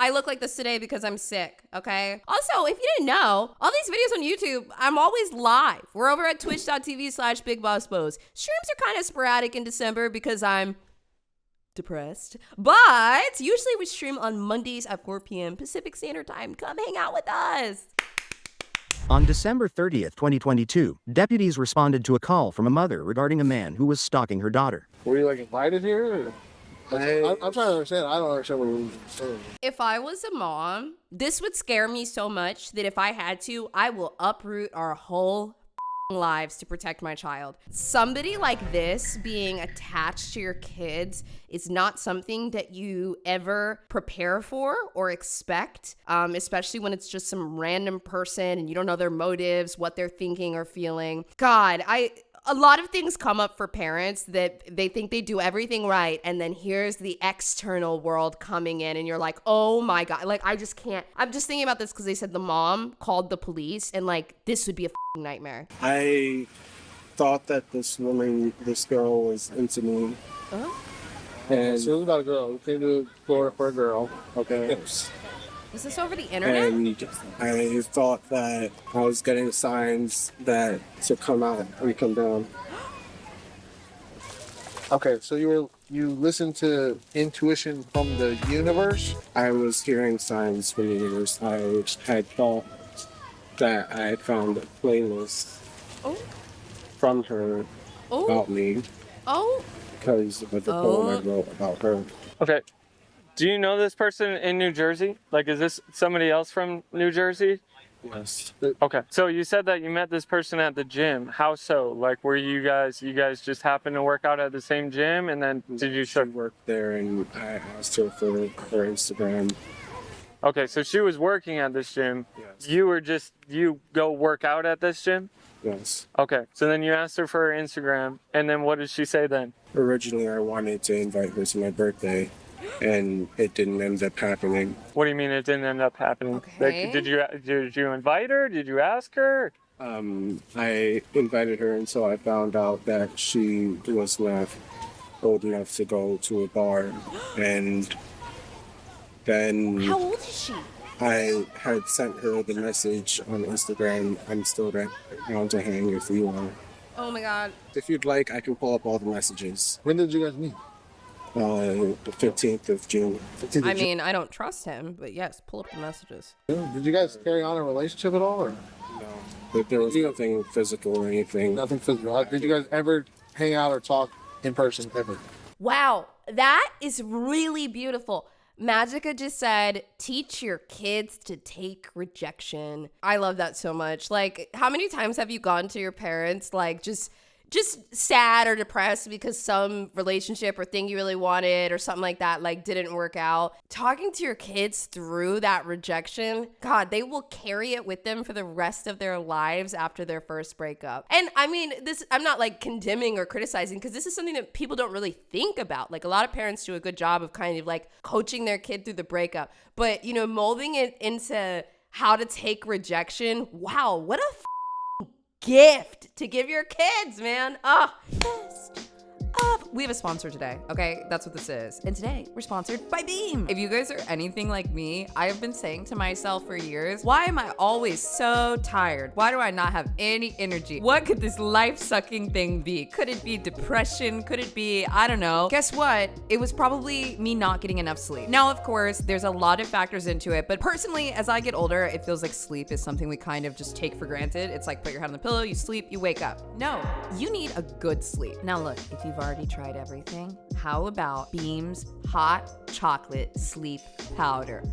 I look like this today because I'm sick, okay? Also, if you didn't know, all these videos on YouTube, I'm always live. We're over at twitch.tv/BigBossBose. Streams are kind of sporadic in December because I'm depressed. But usually we stream on Mondays at 4 p.m. Pacific Standard Time. Come hang out with us. On December 30th, 2022, deputies responded to a call from a mother regarding a man who was stalking her daughter. Were you like invited here? I'm trying to understand. I don't understand what you're saying. If I was a mom, this would scare me so much that if I had to, I will uproot our whole lives to protect my child. Somebody like this being attached to your kids is not something that you ever prepare for or expect, especially when it's just some random person and you don't know their motives, what they're thinking or feeling. God, a lot of things come up for parents that they think they do everything right, and then here's the external world coming in and you're like, oh my God, like I just can't. I'm just thinking about this because they said the mom called the police and like this would be a nightmare. I thought that this girl was into me. Uh-huh. And So it was about a girl. We came to Florida for a girl. Okay. Is this over the internet? And I thought that I was getting signs that to come out and come down. Okay, so you listened to intuition from the universe? I was hearing signs from the universe. I had thought that I had found a playlist from her about me because of the poem I wrote about her. Okay. Do you know this person in New Jersey? Like, is this somebody else from New Jersey? Yes. Okay. So you said that you met this person at the gym. How so? Like, were you guys just happened to work out at the same gym, and then did you She worked there, and I asked her for her Instagram. Okay, so she was working at this gym. Yes. You go work out at this gym? Yes. Okay, so then you asked her for her Instagram, and then what did she say then? Originally, I wanted to invite her to my birthday, and it didn't end up happening. What do you mean it didn't end up happening? Okay. Like, did you invite her? Did you ask her? I invited her until I found out that she was not old enough to go to a bar, and then How old is she? I had sent her the message on Instagram. I'm still down to hang if you want. Oh my God. If you'd like, I can pull up all the messages. When did you guys meet? The 15th of June. I mean, I don't trust him, but yes, pull up the messages. Did you guys carry on a relationship at all? Or? No, but there was nothing physical or anything. Nothing physical. Did you guys ever hang out or talk in person ever? Wow, that is really beautiful. Magica just said, teach your kids to take rejection. I love that so much. Like, how many times have you gone to your parents, like, just sad or depressed because some relationship or thing you really wanted or something like that, like, didn't work out? Talking to your kids through that rejection, God, they will carry it with them for the rest of their lives after their first breakup. And I mean, this, I'm not like condemning or criticizing because this is something that people don't really think about. Like, a lot of parents do a good job of kind of like coaching their kid through the breakup, but you know, molding it into how to take rejection. Wow, what a gift to give your kids, man. We have a sponsor today, okay? That's what this is. And today, we're sponsored by Beam. If you guys are anything like me, I have been saying to myself for years, why am I always so tired? Why do I not have any energy? What could this life-sucking thing be? Could it be depression? Could it be, I don't know. Guess what? It was probably me not getting enough sleep. Now, of course, there's a lot of factors into it, but personally, as I get older, it feels like sleep is something we kind of just take for granted. It's like put your head on the pillow, you sleep, you wake up. No, you need a good sleep. Now look, if you've already tried everything, how about Beam's hot chocolate sleep powder?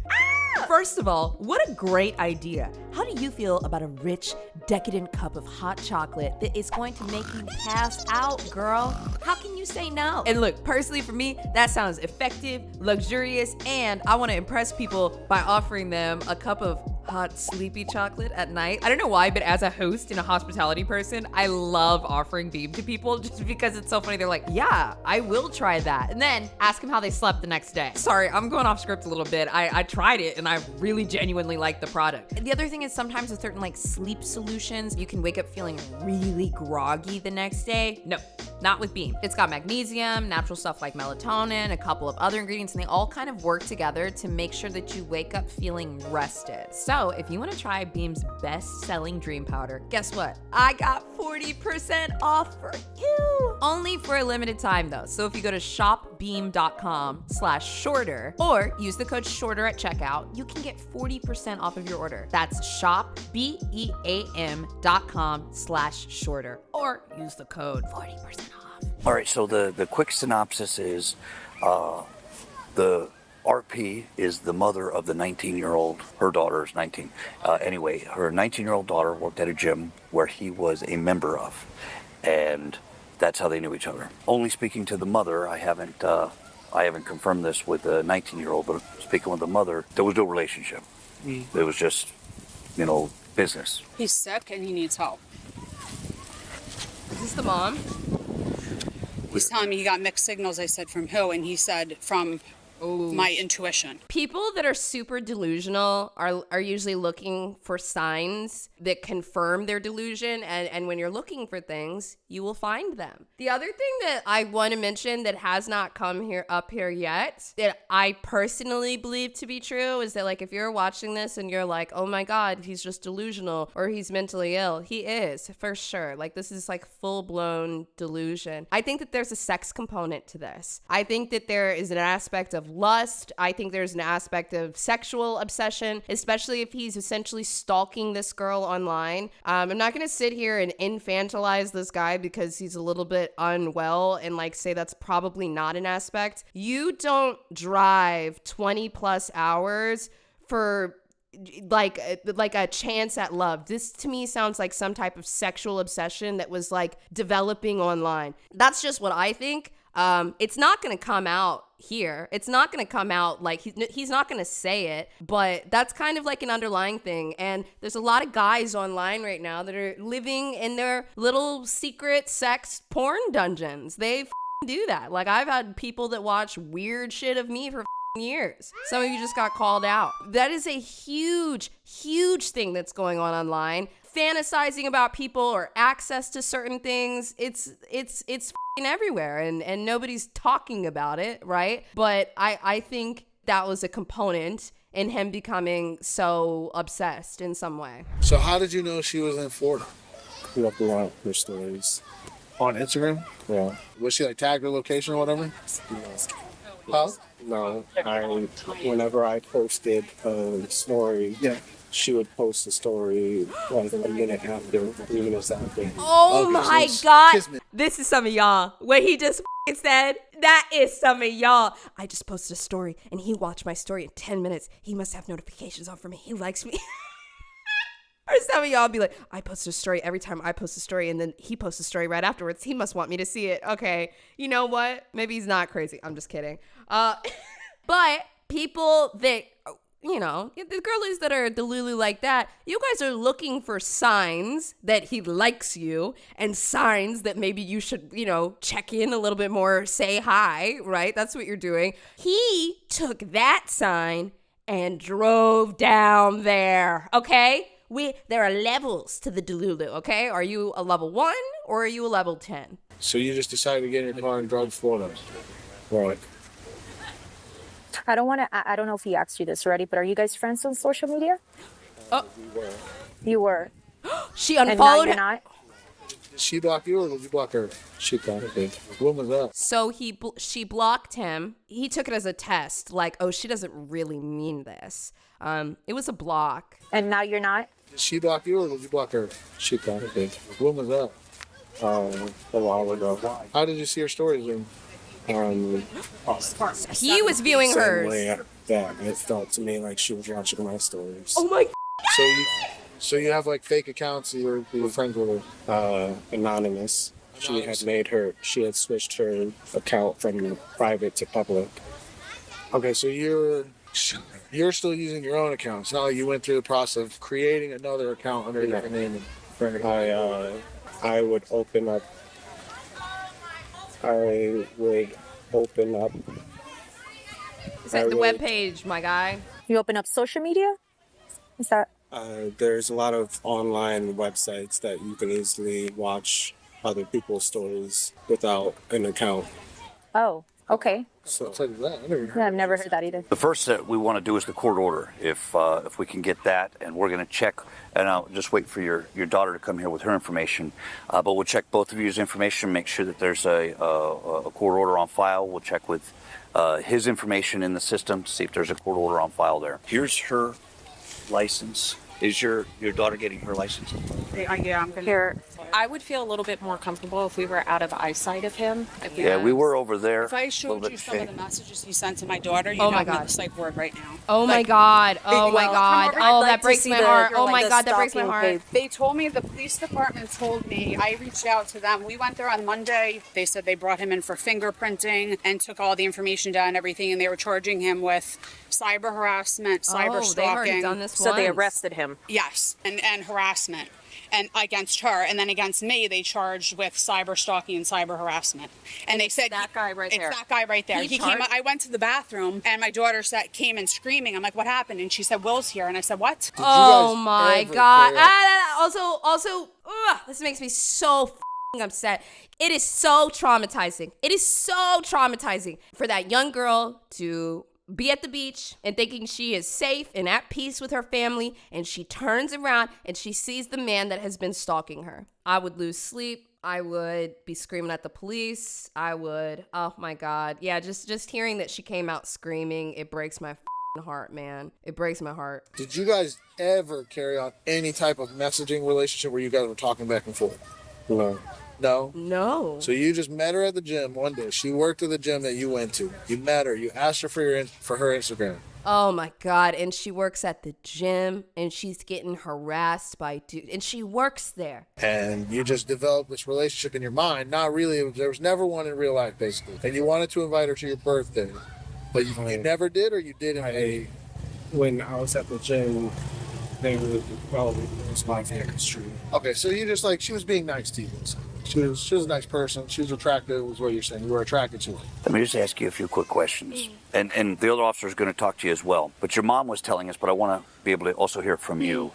First of all, what a great idea. How do you feel about a rich, decadent cup of hot chocolate that is going to make you pass out, girl? How can you say no? And look, personally for me, that sounds effective, luxurious, and I want to impress people by offering them a cup of hot, sleepy chocolate at night. I don't know why, but as a host and a hospitality person, I love offering Beam to people just because it's so funny. They're like, yeah, I will try that. And then ask them how they slept the next day. Sorry, I'm going off script a little bit. I tried it and I really genuinely like the product. The other thing is sometimes with certain like sleep solutions, you can wake up feeling really groggy the next day. No, Not with Beam. It's got magnesium, natural stuff like melatonin, a couple of other ingredients, and they all kind of work together to make sure that you wake up feeling rested. So if you want to try Beam's best-selling dream powder, guess what? I got 40% off for you. Only for a limited time though. So if you go to shopbeam.com/shorter or use the code shorter at checkout, you can get 40% off of your order. That's shopbeam.com/shorter or use the code 40% off. All right, so the quick synopsis is the RP is the mother of the 19-year-old, her daughter is 19. Anyway, her 19-year-old daughter worked at a gym where he was a member of, and that's how they knew each other. Only speaking to the mother, I haven't confirmed this with the 19-year-old, but speaking with the mother, there was no relationship. It was just, business. He's sick and he needs help. Is this the mom? He's telling me he got mixed signals. I said, from who? And he said, from my intuition. People that are super delusional are usually looking for signs that confirm their delusion, and when you're looking for things, you will find them. The other thing that I want to mention that has not come up here yet, that I personally believe to be true, is that like if you're watching this and you're like, oh my God, he's just delusional or he's mentally ill, he is for sure. Like this is like full-blown delusion. I think that there's a sex component to this. I think that there is an aspect of lust. I think there's an aspect of sexual obsession, especially if he's essentially stalking this girl online. I'm not going to sit here and infantilize this guy because he's a little bit unwell and like say that's probably not an aspect. You don't drive 20 plus hours for like a chance at love. This to me sounds like some type of sexual obsession that was like developing online. That's just what I think. It's not going to come out here. It's not going to come out like he's not going to say it, but that's kind of like an underlying thing. And there's a lot of guys online right now that are living in their little secret sex porn dungeons. They do that. Like I've had people that watch weird shit of me for years. Some of you just got called out. That is a huge thing that's going on online. Fantasizing about people or access to certain things. It's everywhere and nobody's talking about it, right? But I think that was a component in him becoming so obsessed in some way. So how did you know she was in Florida? Looked around her stories. On Instagram? Yeah. Was she like tagged her location or whatever? Huh? No, whenever I posted a story, she would post a story like a minute after, 3 minutes after. Oh my God. This is some of y'all. What he just said, that is some of y'all. I just posted a story and he watched my story in 10 minutes. He must have notifications on for me. He likes me. Or some of y'all be like, I post a story every time I post a story and then he posts a story right afterwards. He must want me to see it. Okay, you know what? Maybe he's not crazy. I'm just kidding. But people that, the girlies that are delulu like that, you guys are looking for signs that he likes you and signs that maybe you should, check in a little bit more, say hi, right? That's what you're doing. He took that sign and drove down there, okay? There are levels to the delulu, okay? Are you a level 1 or are you a level 10? So you just decided to get in your car and drive to Florida? Right. I don't know if he asked you this already, but are you guys friends on social media? Oh. You were. She unfollowed him. Not? Did she block you or did you block her? She blocked me. When was that? So she blocked him. He took it as a test, like, oh, she doesn't really mean this. It was a block. And now you're not? Did she block you or did you block her? She blocked me. When was that? A while ago. How did you see her stories then? He was viewing hers. Way that it felt to me like she was watching my stories. Oh my. So you have like fake accounts you were friends with her? Anonymous. She had switched her account from private to public. Okay, so you're still using your own account. It's not like you went through the process of creating another account under a different name. I would open up. Is that the webpage, my guy? You open up social media? Is that? There's a lot of online websites that you can easily watch other people's stories without an account. Oh, okay. So I'll tell you that. I never heard Yeah, I've never heard that either. The first that we want to do is the court order. If we can get that, and we're going to check, and I'll just wait for your daughter to come here with her information. But we'll check both of you's information, make sure that there's a court order on file. We'll check with his information in the system to see if there's a court order on file there. Here's her license. Is your daughter getting her license? Yeah, I'm gonna. Here, I would feel a little bit more comfortable if we were out of eyesight of him. Yeah, we were over there. If I a showed little you bit some of the shady. messages he sent to my daughter, you'd Oh my have God. the psych ward right now. Oh my Like, God. Oh my well, God. come over. Oh, I'd that breaks my heart. Oh my God, that breaks my heart. They told me, the police department told me, I reached out to them. We went there on Monday. They said they brought him in for fingerprinting and took all the information down and everything, and they were charging him with cyber harassment, cyber Oh, they've already stalking. done this So they once. arrested him. Yes, and harassment. And against her, and then against me, they charged with cyber stalking and cyber harassment. And they said that guy right there. It's that guy right there. He He came. charged- I went to the bathroom, and my daughter came in screaming. I'm like, "What happened?" And she said, "Will's here." And I said, "What?" Did you Oh guys my ever God. carry out- Also, this makes me so f***ing upset. It is so traumatizing. It is so traumatizing for that young girl to be at the beach and thinking she is safe and at peace with her family, and she turns around and she sees the man that has been stalking her. I would lose sleep. I would be screaming at the police. I would, oh my God. Yeah, just hearing that she came out screaming, it breaks my f***ing heart, man. It breaks my heart. Did you guys ever carry on any type of messaging relationship where you guys were talking back and forth? No. No? No. So you just met her at the gym one day. She worked at the gym that you went to. You met her. You asked her for her Instagram. Oh my God. And she works at the gym and she's getting harassed by dudes. And she works there. And you just developed this relationship in your mind. Not really. There was never one in real life, basically. And you wanted to invite her to your birthday. But you never did, or you did invite her? When I was at the gym, they were, well, it was my street. Okay, so you just she was being nice to you. She was a nice person. She was attractive, is what you're saying. You were attracted to her. Let me just ask you a few quick questions. And the other officer is going to talk to you as well. But your mom was telling us, but I want to be able to also hear from you.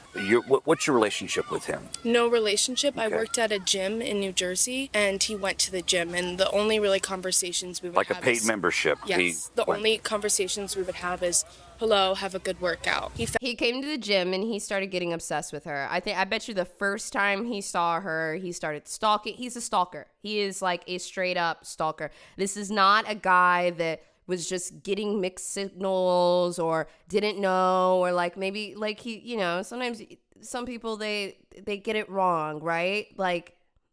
What's your relationship with him? No relationship. I Okay. worked at a gym in New Jersey, and he went to the gym, and the only really conversations we would Like a have paid is, membership? Yes. The only conversations we would have is, "Hello, have a good workout." He came to the gym and he started getting obsessed with her. I bet you the first time he saw her, he started stalking. He's a stalker. He is like a straight up stalker. This is not a guy that was just getting mixed signals or didn't know, or maybe he, sometimes some people they get it wrong, right?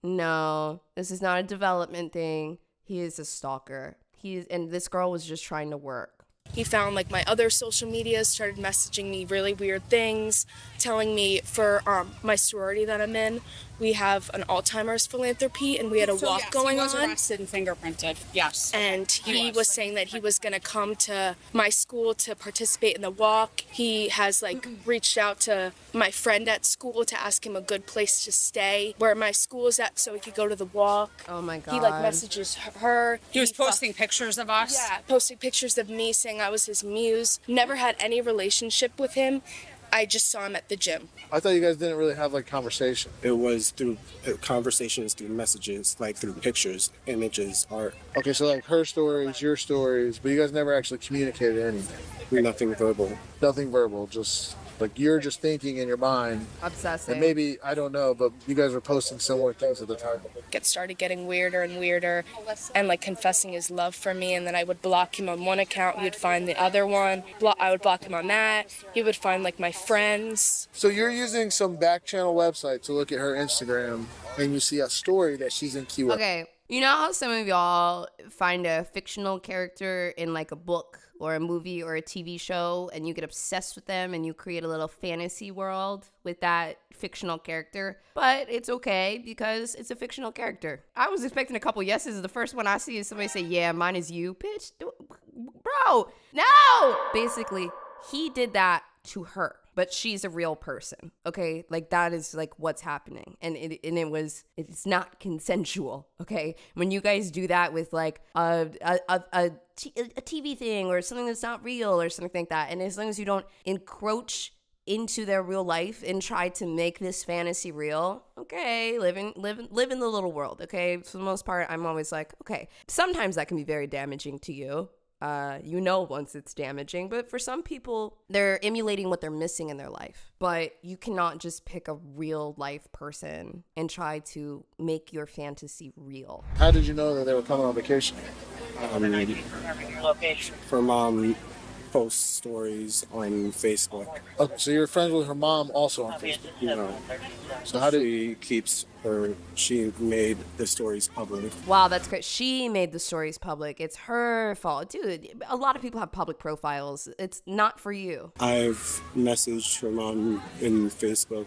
No, this is not a development thing. He is a stalker. And this girl was just trying to work. He found my other social media, started messaging me really weird things, telling me for my sorority that I'm in, we have an Alzheimer's philanthropy, and we had a walk going he was on. arrested and fingerprinted. Yes. And he was saying that he was going to come to my school to participate in the walk. He has reached out to my friend at school to ask him a good place to stay where my school is at so he could go to the walk. Oh my God. He messages her. He was posting pictures of us. Yeah, posting pictures of me saying I was his muse. Never had any relationship with him. I just saw him at the gym. I thought you guys didn't really have conversation. It was through conversations, through messages, through pictures, images, art. Okay, so her stories, your stories, but you guys never actually communicated anything. Nothing verbal. Nothing verbal, just you're just thinking in your mind. Obsessing. And maybe, I don't know, but you guys were posting similar things at the time. It started getting weirder and weirder and confessing his love for me, and then I would block him on one account, he would find the other one, I would block him on that, he would find my friends. So you're using some back channel website to look at her Instagram and you see a story that she's in Q. Okay, you know how some of y'all find a fictional character in a book or a movie or a TV show and you get obsessed with them and you create a little fantasy world with that fictional character, but it's okay because it's a fictional character. I was expecting a couple yeses. The first one I see is somebody say, yeah, mine is you. Bitch, bro, no! Basically, he did that to her, but she's a real person, okay? That is what's happening, and it's not consensual, okay? When you guys do that with a TV thing or something that's not real or something like that, and as long as you don't encroach into their real life and try to make this fantasy real, okay, live in the little world, okay? For the most part, I'm always like, okay, sometimes that can be very damaging to you. Once it's damaging, but for some people, they're emulating what they're missing in their life. But you cannot just pick a real life person and try to make your fantasy real. How did you know that they were coming on vacation? Her mom posts stories on Facebook. Okay, so you're friends with her mom also on Facebook? No. So how did she made the stories public. Wow, that's great. She made the stories public. It's her fault. Dude, a lot of people have public profiles. It's not for you. I've messaged her mom in Facebook,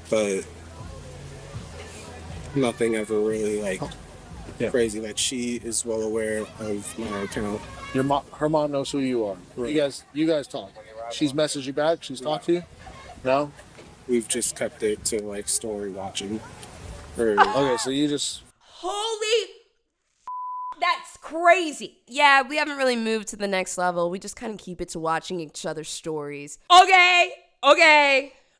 but nothing ever really crazy. Like, she is well aware of my account. her mom knows who you are? Right. You guys talk. She's messaged you back? She's talked to you? No? We've just kept it to story watching. Okay, so you just... Holy that's crazy. Yeah, we haven't really moved to the next level. We just kind of keep it to watching each other's stories. Okay.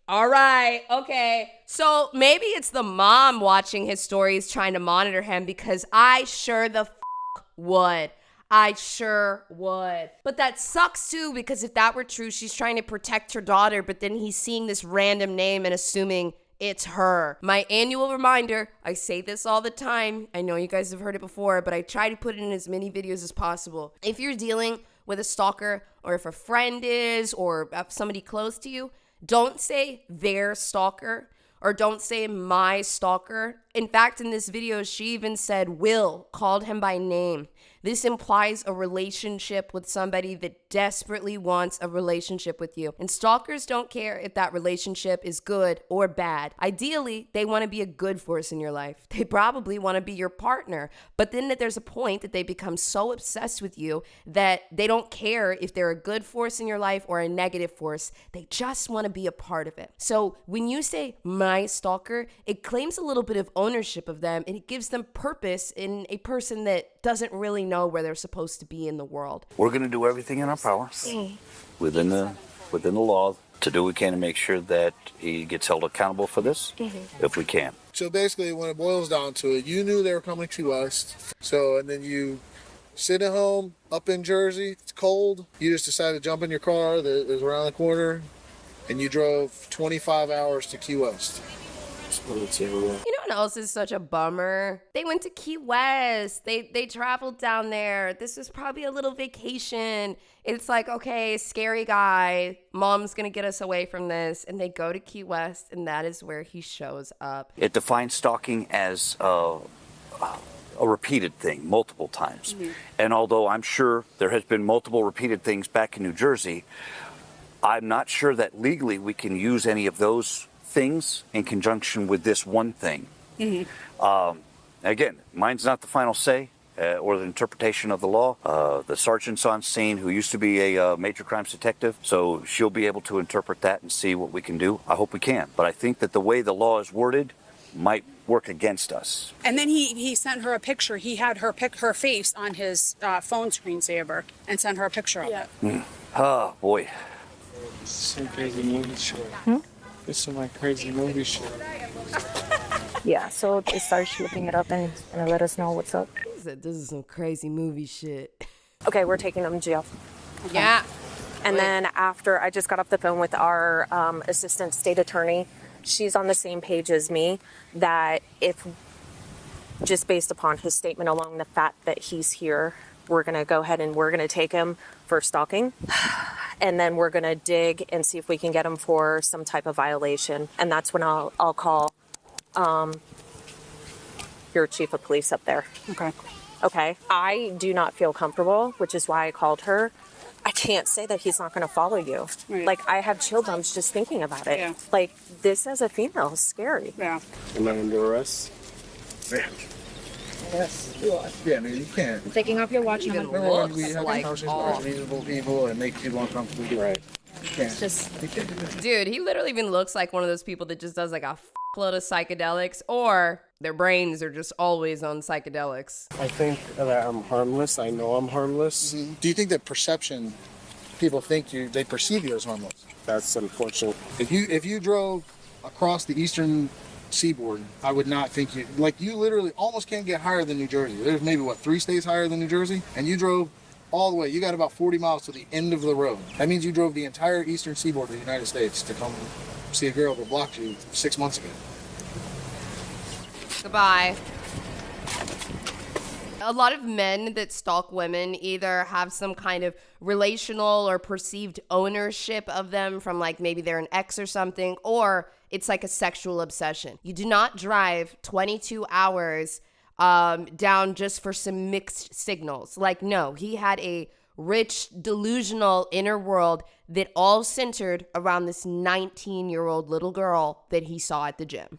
All right. Okay. So maybe it's the mom watching his stories trying to monitor him, because I sure the would. I sure would. But that sucks too, because if that were true, she's trying to protect her daughter, but then he's seeing this random name and assuming it's her. My annual reminder, I say this all the time. I know you guys have heard it before, but I try to put it in as many videos as possible. If you're dealing with a stalker, or if a friend is, or somebody close to you, don't say their stalker, or don't say my stalker. In fact, in this video, she even said Will, called him by name. This implies a relationship with somebody that desperately wants a relationship with you. And stalkers don't care if that relationship is good or bad. Ideally, they want to be a good force in your life. They probably want to be your partner. But then there's a point that they become so obsessed with you that they don't care if they're a good force in your life or a negative force. They just want to be a part of it. So when you say my stalker, it claims a little bit of ownership of them, and it gives them purpose in a person that doesn't really know where they're supposed to be in the world. We're going to do everything in our power within the law to do what we can to make sure that he gets held accountable for this, if we can. So basically, when it boils down to it, you knew they were coming to us. So, and then you sit at home up in Jersey, it's cold. You just decided to jump in your car that is around the corner, and you drove 25 hours to Key West. You know what else is such a bummer? They went to Key West. They traveled down there. This was probably a little vacation. It's like, okay, scary guy. Mom's going to get us away from this. And they go to Key West, and that is where he shows up. It defines stalking as a repeated thing, multiple times. And although I'm sure there has been multiple repeated things back in New Jersey, I'm not sure that legally we can use any of those things in conjunction with this one thing. Again, mine's not the final say or the interpretation of the law. The sergeant's on scene, who used to be a major crimes detective, so she'll be able to interpret that and see what we can do. I hope we can. But I think that the way the law is worded might work against us. And then he sent her a picture. He had her face on his phone screensaver and sent her a picture of it. Oh, boy. Some crazy movie shit. It's some crazy movie shit. Yeah, so it starts looking it up and let us know what's up. He said this is some crazy movie shit. Okay, we're taking them to jail. Okay. Yeah. And then after, I just got off the phone with our assistant state attorney. She's on the same page as me, that if, just based upon his statement alone, the fact that he's here, we're going to go ahead and we're going to take him for stalking. And then we're going to dig and see if we can get him for some type of violation. And that's when I'll call your chief of police up there. Okay. I do not feel comfortable, which is why I called her. I can't say that he's not going to follow you. Right. Like, I have chill bumps just thinking about it. Yeah. Like, this as a female is scary. Yeah. Am I under arrest? Yes, you are. Yeah, you can't. Taking off your watch. Even Remember when looks we have like houses all. for reasonable people and make people uncomfortable? Right. You can't. Just You can't do that. Dude, he literally even looks like one of those people that just does like a load of psychedelics, or their brains are just always on psychedelics. I think that I'm harmless. I know I'm harmless. Do you think that perception, people think they perceive you as harmless? That's unfortunate. If you drove across the eastern seaboard, I would not think you literally almost can't get higher than New Jersey. There's maybe 3 states higher than New Jersey, and you drove all the way. You got about 40 miles to the end of the road. That means you drove the entire eastern seaboard of the United States to come see a girl that blocked you 6 months ago. Goodbye. A lot of men that stalk women either have some kind of relational or perceived ownership of them from like maybe they're an ex or something, or it's like a sexual obsession. You do not drive 22 hours down just for some mixed signals. Like, no, he had a rich, delusional inner world that all centered around this 19-year-old little girl that he saw at the gym.